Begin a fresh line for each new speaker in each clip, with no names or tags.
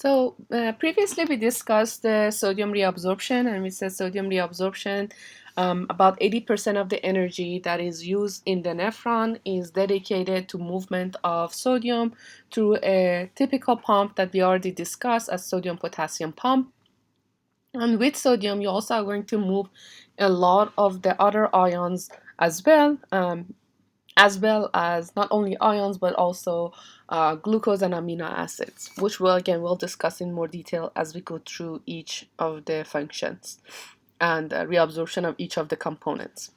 Previously we discussed the sodium reabsorption, and we said sodium reabsorption, about 80% of the energy that is used in the nephron is dedicated to movement of sodium through a typical pump that we already discussed as sodium potassium pump. And with sodium, you also are going to move a lot of the other ions as well as not only ions but also glucose and amino acids, which we'll discuss in more detail as we go through each of the functions and reabsorption of each of the components.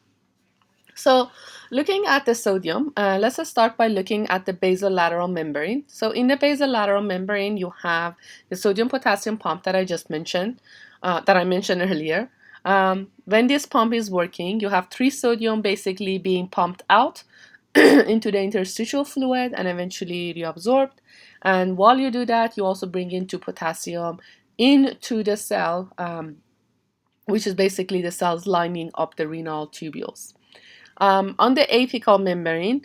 So looking at the sodium, let's just start by looking at the basolateral membrane. So in the basolateral membrane, you have the sodium potassium pump that I just mentioned, that I mentioned earlier. When this pump is working, you have 3 sodium basically being pumped out into the interstitial fluid and eventually reabsorbed. And while you do that, you also bring in 2 potassium into the cell, which is basically the cells lining up the renal tubules. On the apical membrane,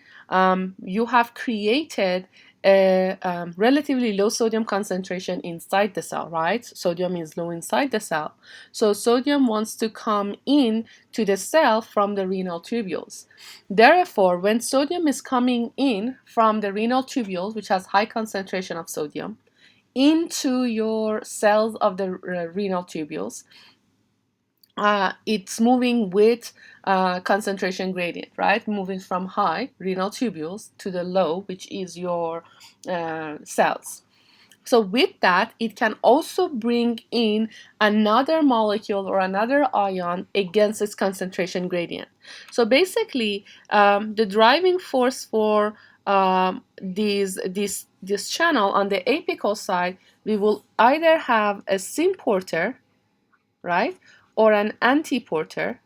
you have created a relatively low sodium concentration inside the cell, right? Sodium is low inside the cell. So sodium wants to come in to the cell from the renal tubules. Therefore, when sodium is coming in from the renal tubules, which has high concentration of sodium, into your cells of the renal tubules, it's moving with concentration gradient, right? Moving from high renal tubules to the low, which is your cells. So with that, it can also bring in another molecule or another ion against its concentration gradient. So basically, the driving force for this channel on the apical side, we will either have a symporter, right, or an antiporter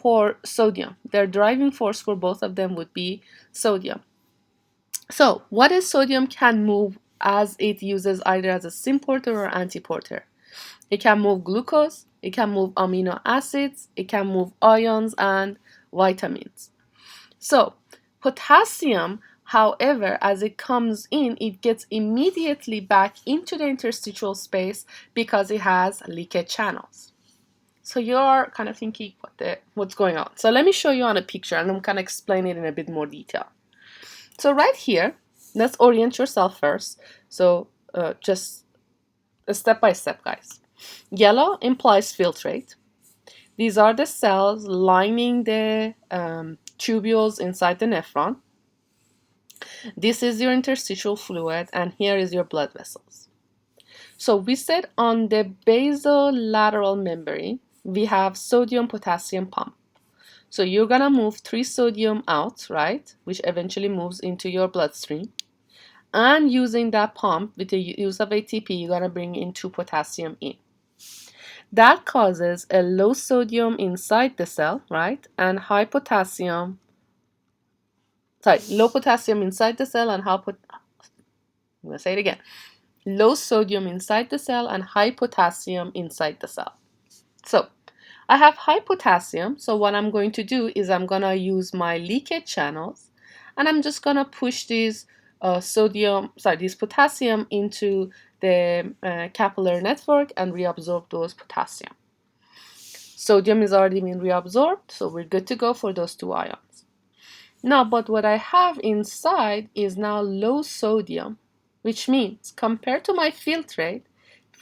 for sodium. Their driving force for both of them would be sodium. So what is sodium can move as it uses either as a symporter or antiporter? It can move glucose, it can move amino acids, it can move ions and vitamins. So potassium, however, as it comes in, it gets immediately back into the interstitial space because it has leakage channels. So you're kind of thinking what's going on. So let me show you on a picture and I'm kind of explain it in a bit more detail. So right here, let's orient yourself first. So just a step by step, guys. Yellow implies filtrate. These are the cells lining the tubules inside the nephron. This is your interstitial fluid, and here is your blood vessels. So we said on the basolateral membrane, we have sodium potassium pump. So you're gonna move 3 sodium out, right? Which eventually moves into your bloodstream. And using that pump with the use of ATP, you're gonna bring in 2 potassium in. That causes a low sodium inside the cell, right? And low potassium inside the cell and I'm gonna say it again. Low sodium inside the cell and high potassium inside the cell. So I have high potassium, so what I'm going to do is I'm gonna use my leakage channels and I'm just gonna push this potassium into the capillary network and reabsorb those potassium. Sodium is already been reabsorbed, so we're good to go for those 2 ions. Now, but what I have inside is now low sodium, which means compared to my filtrate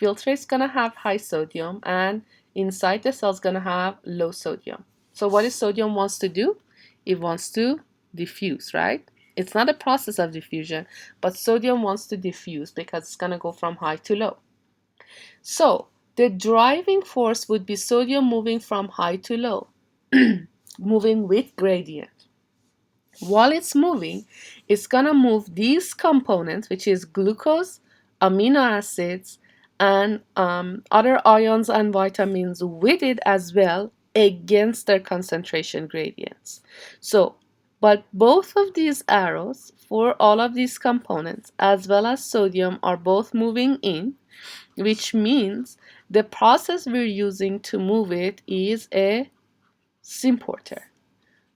is gonna have high sodium and inside the cell is gonna have low sodium. So what does sodium wants to do? It wants to diffuse, right? It's not a process of diffusion, but sodium wants to diffuse because it's gonna go from high to low. So the driving force would be sodium moving from high to low, moving with gradient. While it's moving, it's gonna move these components, which is glucose, amino acids, and other ions and vitamins with it as well against their concentration gradients. So, but both of these arrows for all of these components as well as sodium are both moving in, which means the process we're using to move it is a symporter.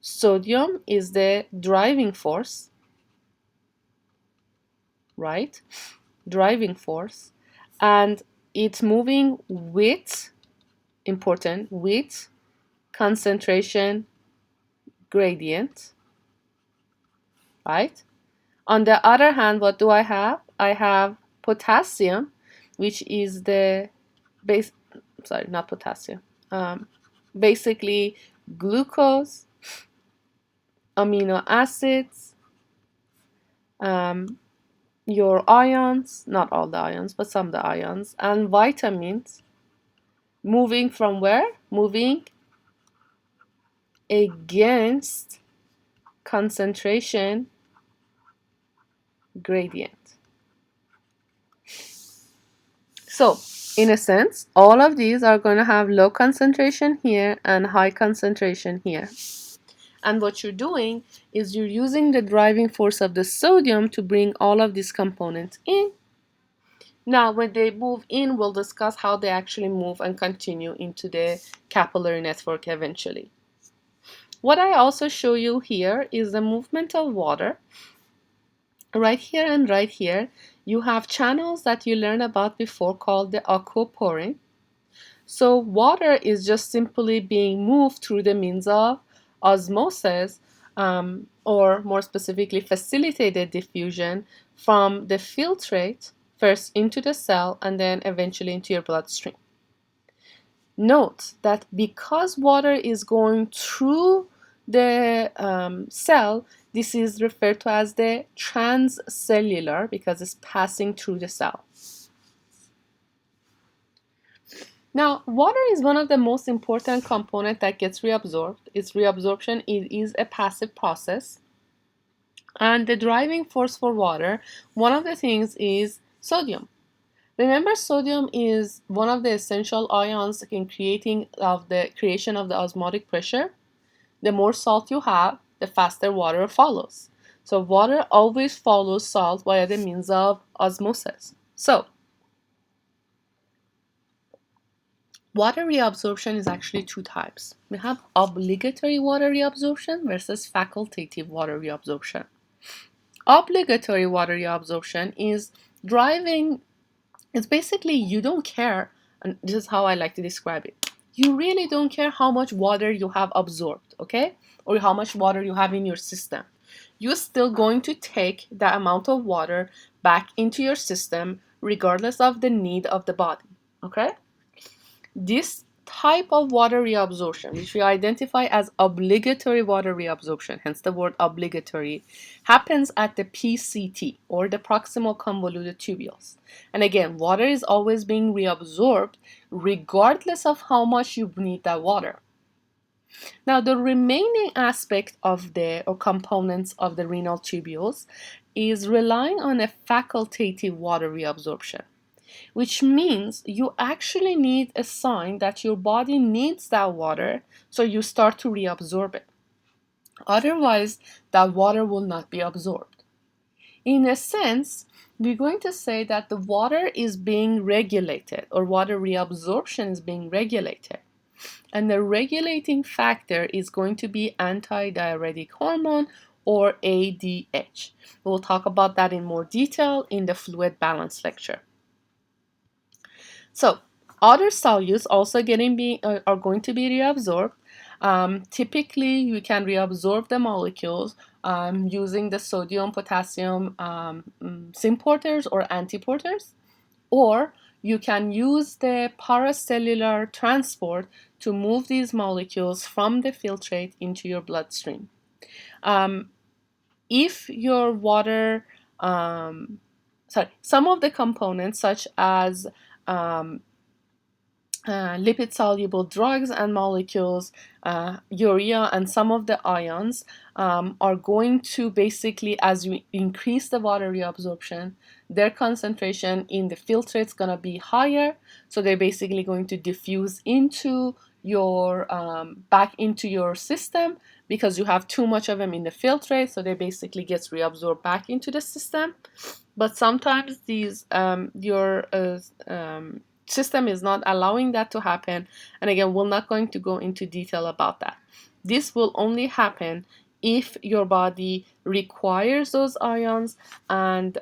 Sodium is the driving force, right? driving force, and it's moving with, important, with concentration gradient, right? On the other hand, what do I have? I have potassium, which is the base, sorry, not potassium, basically glucose, amino acids, your ions, not all the ions, but some of the ions, and vitamins, moving from where? Moving against concentration gradient. So, in a sense, all of these are going to have low concentration here and high concentration here. And what you're doing is you're using the driving force of the sodium to bring all of these components in. Now, when they move in, we'll discuss how they actually move and continue into the capillary network eventually. What I also show you here is the movement of water. Right here and right here, you have channels that you learned about before called the aquaporin. So water is just simply being moved through the means of osmosis, or more specifically facilitated diffusion from the filtrate first into the cell and then eventually into your bloodstream. Note that because water is going through the cell, this is referred to as the transcellular because it's passing through the cell. Now, water is one of the most important components that gets reabsorbed. Its reabsorption is a passive process. And the driving force for water, one of the things is sodium. Remember, sodium is one of the essential ions in creation of the osmotic pressure. The more salt you have, the faster water follows. So water always follows salt via the means of osmosis. So water reabsorption is actually two types. We have obligatory water reabsorption versus facultative water reabsorption. Obligatory water reabsorption is driving, it's basically you don't care, and this is how I like to describe it. You really don't care how much water you have absorbed, okay? Or how much water you have in your system. You're still going to take the amount of water back into your system regardless of the need of the body, okay? This type of water reabsorption, which we identify as obligatory water reabsorption, hence the word obligatory, happens at the PCT, or the proximal convoluted tubules. And again, water is always being reabsorbed regardless of how much you need that water. Now, the remaining aspect of or components of the renal tubules is relying on a facultative water reabsorption, which means you actually need a sign that your body needs that water, so you start to reabsorb it. Otherwise, that water will not be absorbed. In a sense, we're going to say that the water is being regulated, or water reabsorption is being regulated. And the regulating factor is going to be antidiuretic hormone, or ADH. We'll talk about that in more detail in the fluid balance lecture. So other solutes also are going to be reabsorbed. Typically, you can reabsorb the molecules using the sodium potassium symporters or antiporters, or you can use the paracellular transport to move these molecules from the filtrate into your bloodstream. If your water, some of the components such as lipid-soluble drugs and molecules, urea, and some of the ions are going to basically, as we increase the water reabsorption, their concentration in the filtrate is going to be higher. So they're basically going to diffuse into your back into your system because you have too much of them in the filtrate. So they basically gets reabsorbed back into the system. But sometimes these your system is not allowing that to happen, and again, we're not going to go into detail about that. This will only happen if your body requires those ions and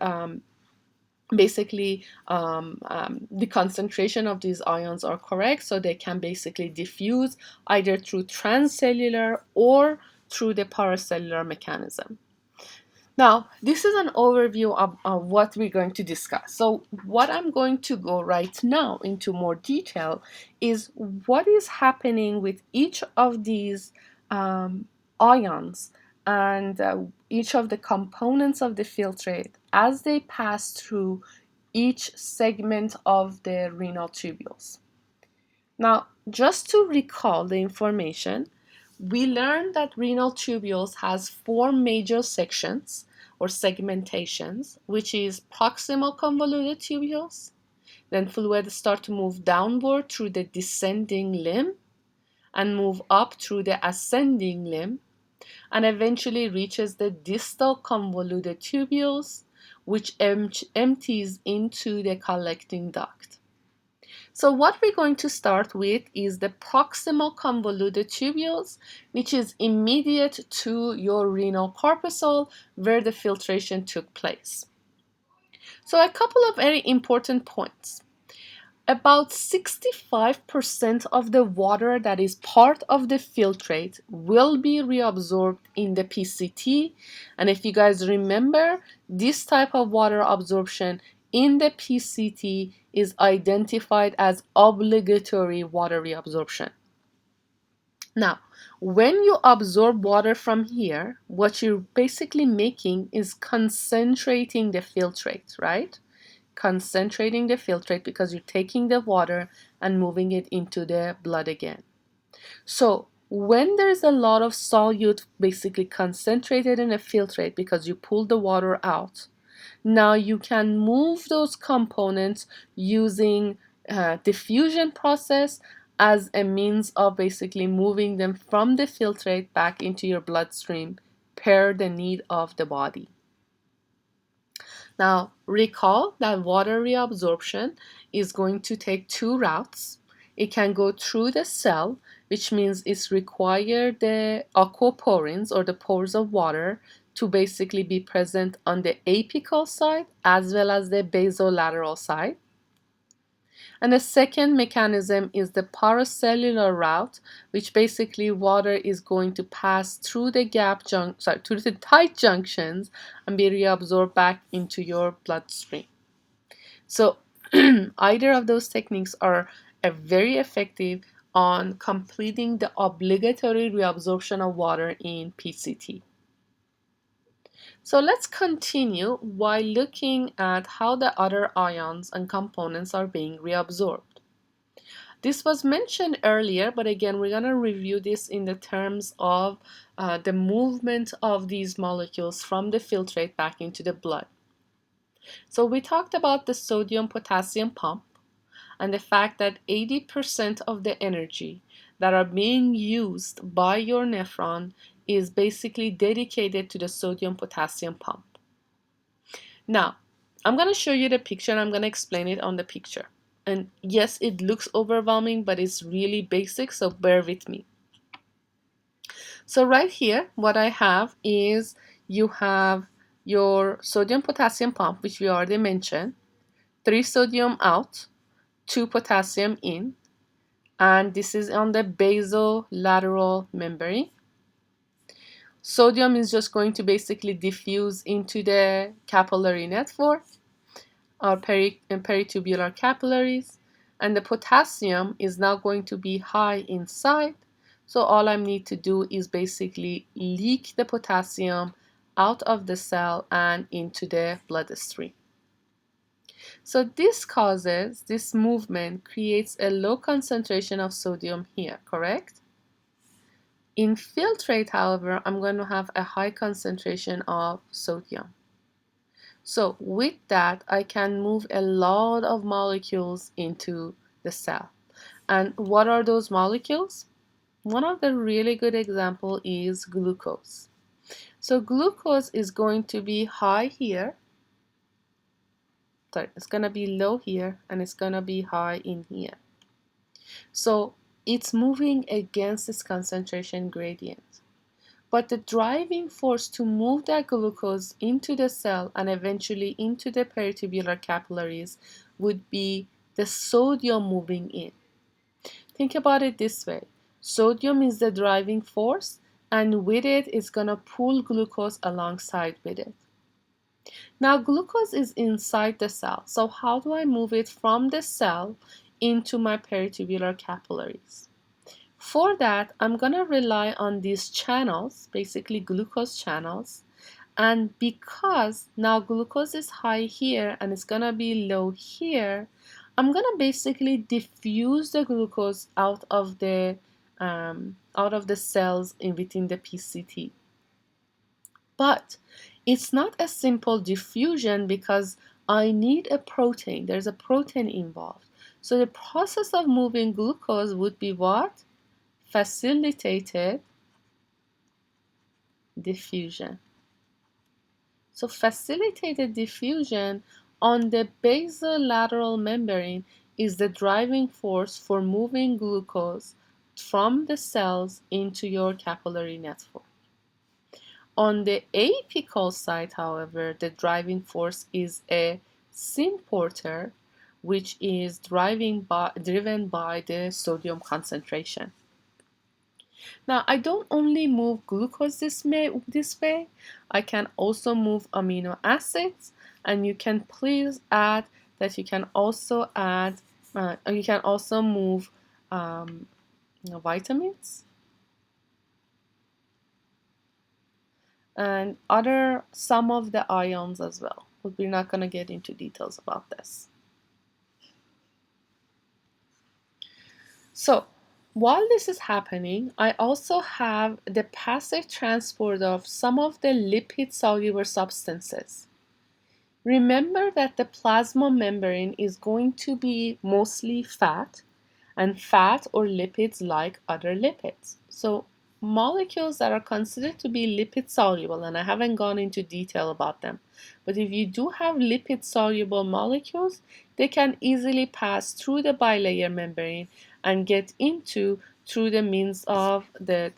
basically the concentration of these ions are correct, so they can basically diffuse either through transcellular or through the paracellular mechanism. Now, this is an overview of what we're going to discuss. So what I'm going to go right now into more detail is what is happening with each of these ions and each of the components of the filtrate as they pass through each segment of the renal tubules. Now, just to recall the information, we learned that renal tubules has four major sections or segmentations, which is proximal convoluted tubules. Then fluid start to move downward through the descending limb and move up through the ascending limb and eventually reaches the distal convoluted tubules, which empties into the collecting duct. So what we're going to start with is the proximal convoluted tubules, which is immediate to your renal corpuscle where the filtration took place. So a couple of very important points. About 65% of the water that is part of the filtrate will be reabsorbed in the PCT. And if you guys remember, this type of water absorption in the PCT is identified as obligatory water reabsorption. Now, when you absorb water from here, what you're basically making is concentrating the filtrate, right? Concentrating the filtrate because you're taking the water and moving it into the blood again. So when there's a lot of solute basically concentrated in a filtrate because you pull the water out, now you can move those components using diffusion process as a means of basically moving them from the filtrate back into your bloodstream per the need of the body. Now, recall that water reabsorption is going to take two routes. It can go through the cell, which means it's required the aquaporins or the pores of water to basically be present on the apical side as well as the basolateral side. And the second mechanism is the paracellular route, which basically water is going to pass through the through the tight junctions and be reabsorbed back into your bloodstream. So either of those techniques are very effective on completing the obligatory reabsorption of water in PCT. So let's continue while looking at how the other ions and components are being reabsorbed. This was mentioned earlier, but again, we're going to review this in the terms of the movement of these molecules from the filtrate back into the blood. So we talked about the sodium-potassium pump and the fact that 80% of the energy that are being used by your nephron is basically dedicated to the sodium-potassium pump. Now, I'm going to show you the picture and I'm going to explain it on the picture. And yes, it looks overwhelming, but it's really basic, so bear with me. So right here, what I have is you have your sodium-potassium pump, which we already mentioned, 3 sodium out, 2 potassium in, and this is on the basolateral membrane. Sodium is just going to basically diffuse into the capillary network, our peritubular capillaries, and the potassium is now going to be high inside. So all I need to do is basically leak the potassium out of the cell and into the bloodstream. So this movement creates a low concentration of sodium here, correct? In filtrate, however, I'm going to have a high concentration of sodium. So with that, I can move a lot of molecules into the cell. And what are those molecules? One of the really good example is glucose. So glucose is going to be high here. Sorry, it's going to be low here and it's going to be high in here. So it's moving against this concentration gradient. But the driving force to move that glucose into the cell and eventually into the peritubular capillaries would be the sodium moving in. Think about it this way. Sodium is the driving force, and with it, it's going to pull glucose alongside with it. Now, glucose is inside the cell. So how do I move it from the cell into my peritubular capillaries? For that, I'm going to rely on these channels, basically glucose channels. And because now glucose is high here and it's going to be low here, I'm going to basically diffuse the glucose out of the cells in within the PCT. But it's not a simple diffusion because I need a protein. There's a protein involved. So the process of moving glucose would be what? Facilitated diffusion. So facilitated diffusion on the basolateral membrane is the driving force for moving glucose from the cells into your capillary network. On the apical side, however, the driving force is a symporter, which is driven by the sodium concentration. Now, I don't only move glucose this way, I can also move amino acids, and you can please add that you can also move vitamins and some of the ions as well, but we're not going to get into details about this. So, while this is happening, I also have the passive transport of some of the lipid-soluble substances. Remember that the plasma membrane is going to be mostly fat, and fat or lipids like other lipids. So, molecules that are considered to be lipid-soluble, and I haven't gone into detail about them, but if you do have lipid-soluble molecules, they can easily pass through the bilayer membrane and get into through the means of the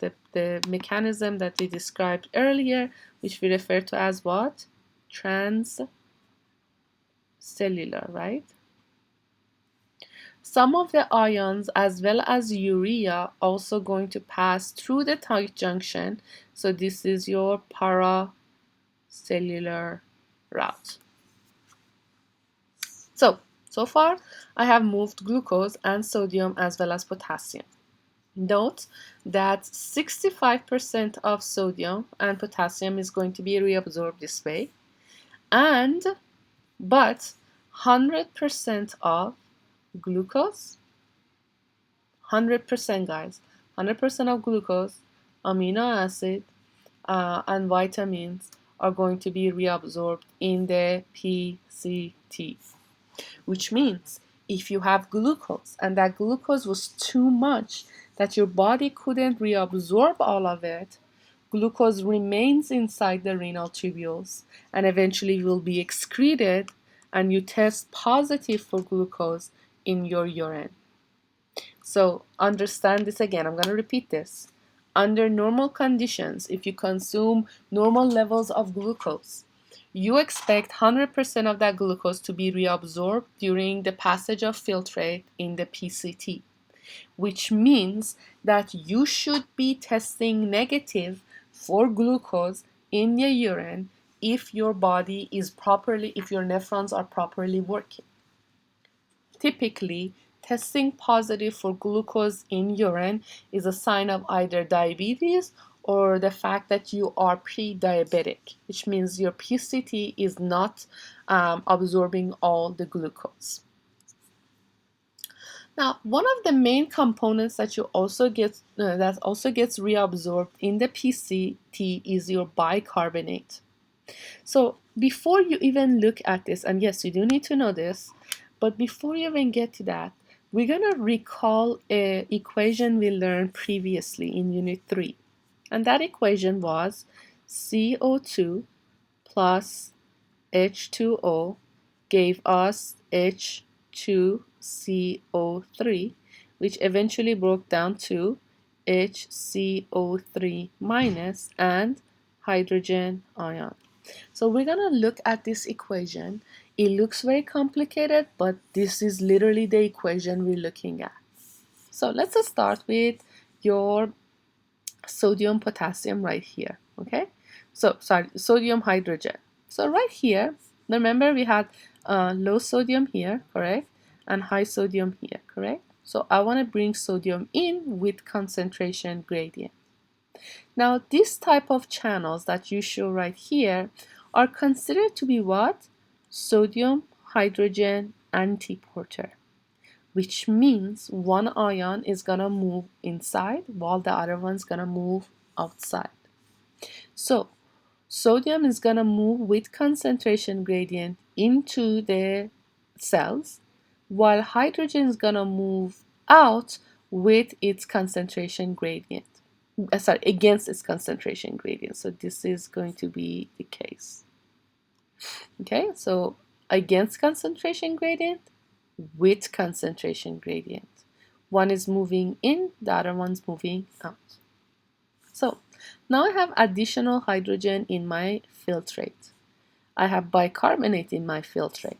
mechanism that we described earlier, which we refer to as what? Transcellular, right? Some of the ions as well as urea also going to pass through the tight junction. So this is your paracellular route. So far I have moved glucose and sodium as well as potassium. Note that 65% of sodium and potassium is going to be reabsorbed this way, but 100% of glucose, 100% guys, 100% of glucose, amino acid, and vitamins are going to be reabsorbed in the PCT. Which means if you have glucose and that glucose was too much that your body couldn't reabsorb all of it, glucose remains inside the renal tubules and eventually will be excreted, and you test positive for glucose in your urine. So understand this again. I'm going to repeat this. Under normal conditions, if you consume normal levels of glucose, you expect 100% of that glucose to be reabsorbed during the passage of filtrate in the PCT, which means that you should be testing negative for glucose in your urine if your body is if your nephrons are properly working. Typically, testing positive for glucose in urine is a sign of either diabetes or the fact that you are pre-diabetic, which means your PCT is not absorbing all the glucose. Now, one of the main components that also gets reabsorbed in the PCT is your bicarbonate. So before you even look at this, and yes, you do need to know this, but before you even get to that, we're going to recall an equation we learned previously in Unit 3. And that equation was CO2 plus H2O gave us H2CO3, which eventually broke down to HCO3 minus and hydrogen ion. So we're going to look at this equation. It looks very complicated, but this is literally the equation we're looking at. So let's start with your sodium potassium right here, okay? So sorry, sodium hydrogen. So right here, remember we had low sodium here, correct? And high sodium here, correct? So I want to bring sodium in with concentration gradient. Now this type of channels that you show right here are considered to be what? Sodium hydrogen antiporter, which means one ion is gonna move inside while the other one's gonna move outside. So sodium is gonna move with concentration gradient into the cells, while hydrogen is gonna move out with its concentration gradient. Sorry, against its concentration gradient. So this is going to be the case. Okay, so against concentration gradient, with concentration gradient. One is moving in, the other one's moving out. So now I have additional hydrogen in my filtrate. I have bicarbonate in my filtrate.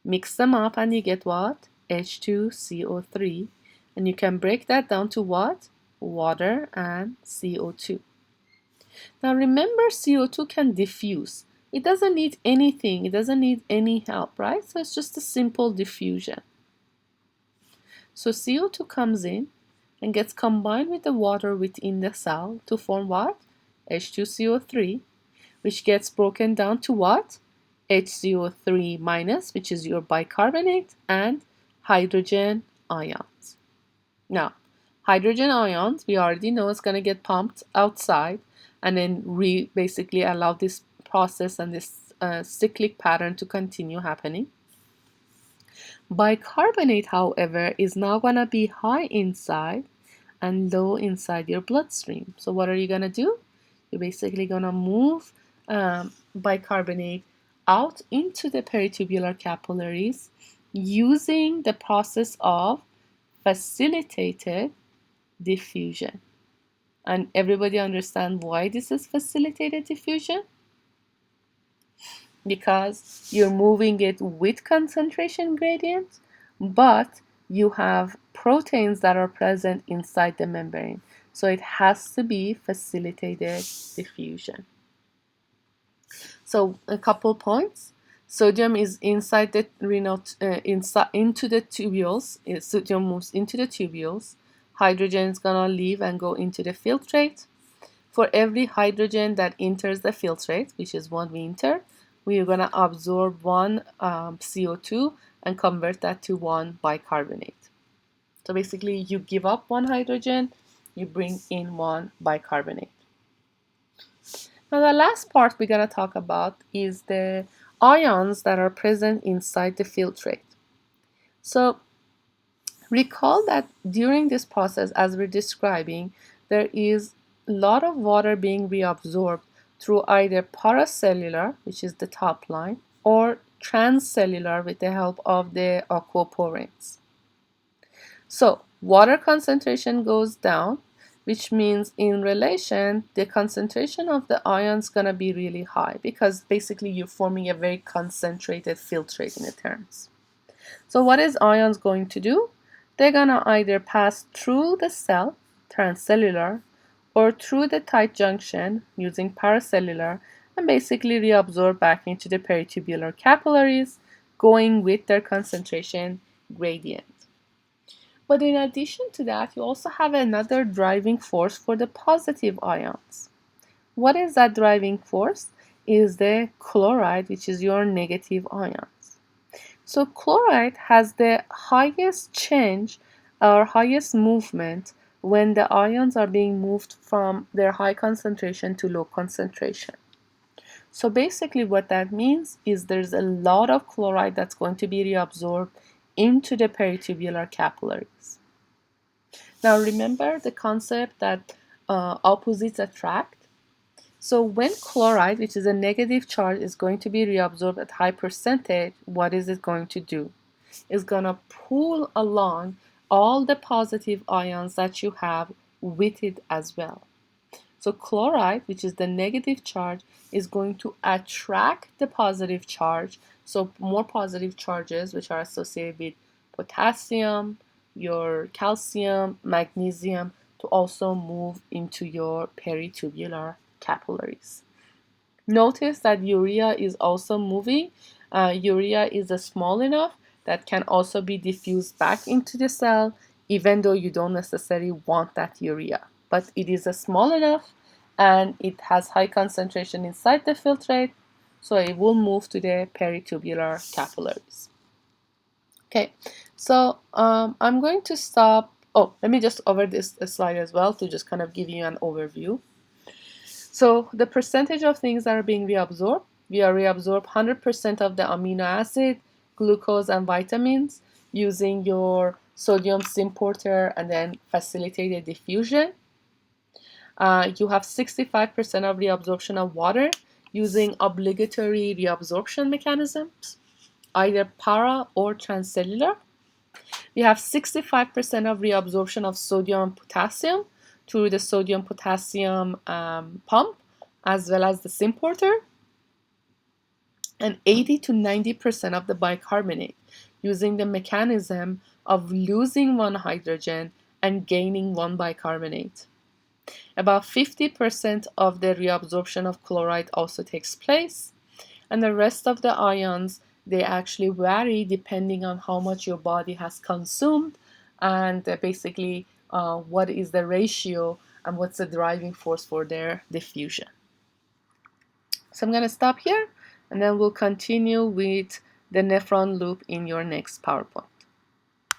Mix them up and you get what? H2CO3. And you can break that down to what? Water and CO2. Now remember, CO2 can diffuse. It doesn't need anything. It doesn't need any help, right? So it's just a simple diffusion. So CO2 comes in and gets combined with the water within the cell to form what? H2CO3, which gets broken down to what? HCO3 minus, which is your bicarbonate, and hydrogen ions. Now, hydrogen ions, we already know it's going to get pumped outside, and then we basically allow this process and this cyclic pattern to continue happening. Bicarbonate, however, is now going to be high inside and low inside your bloodstream. So what are you going to do? You're basically going to move bicarbonate out into the peritubular capillaries using the process of facilitated diffusion. And everybody understand why this is facilitated diffusion? Because you're moving it with concentration gradient, but you have proteins that are present inside the membrane. So it has to be facilitated diffusion. So a couple points. Sodium is inside the renal, into the tubules. Sodium moves into the tubules. Hydrogen is gonna leave and go into the filtrate. For every hydrogen that enters the filtrate, which is one we enter, we are gonna absorb one CO2 and convert that to one bicarbonate. So basically, you give up one hydrogen, you bring in one bicarbonate. Now the last part we're going to talk about is the ions that are present inside the filtrate. So recall that during this process, as we're describing, there is a lot of water being reabsorbed through either paracellular, which is the top line, or transcellular with the help of the aquaporins. So water concentration goes down, which means in relation, the concentration of the ions is going to be really high because basically you're forming a very concentrated filtrate in the terms. So what is ions going to do? They're going to either pass through the cell, transcellular, or through the tight junction using paracellular and basically reabsorb back into the peritubular capillaries, going with their concentration gradient. But in addition to that, you also have another driving force for the positive ions. What is that driving force? Is the chloride, which is your negative ions. So chloride has the highest change or highest movement when the ions are being moved from their high concentration to low concentration. So basically what that means is there's a lot of chloride that's going to be reabsorbed into the peritubular capillaries. Now remember the concept that opposites attract. So when chloride, which is a negative charge, is going to be reabsorbed at high percentage, what is it going to do? It's going to pull along all the positive ions that you have with it as well. So chloride, which is the negative charge, is going to attract the positive charge. So more positive charges, which are associated with potassium, your calcium, magnesium, to also move into your peritubular capillaries. Notice that urea is also moving. Urea is small enough that can also be diffused back into the cell, even though you don't necessarily want that urea. But it is small enough and it has high concentration inside the filtrate, so it will move to the peritubular capillaries. Okay, so I'm going to stop. Oh, let me just over this slide as well to just kind of give you an overview. So the percentage of things that are being reabsorbed, we are reabsorb 100% of the amino acid, glucose, and vitamins using your sodium symporter and then facilitated diffusion. You have 65% of reabsorption of water using obligatory reabsorption mechanisms, either para or transcellular. We have 65% of reabsorption of sodium and potassium through the sodium potassium pump as well as the symporter, and 80 to 90% of the bicarbonate using the mechanism of losing one hydrogen and gaining one bicarbonate. About 50% of the reabsorption of chloride also takes place, and the rest of the ions, they actually vary depending on how much your body has consumed and basically what is the ratio and what's the driving force for their diffusion. So I'm going to stop here and then we'll continue with the nephron loop in your next PowerPoint.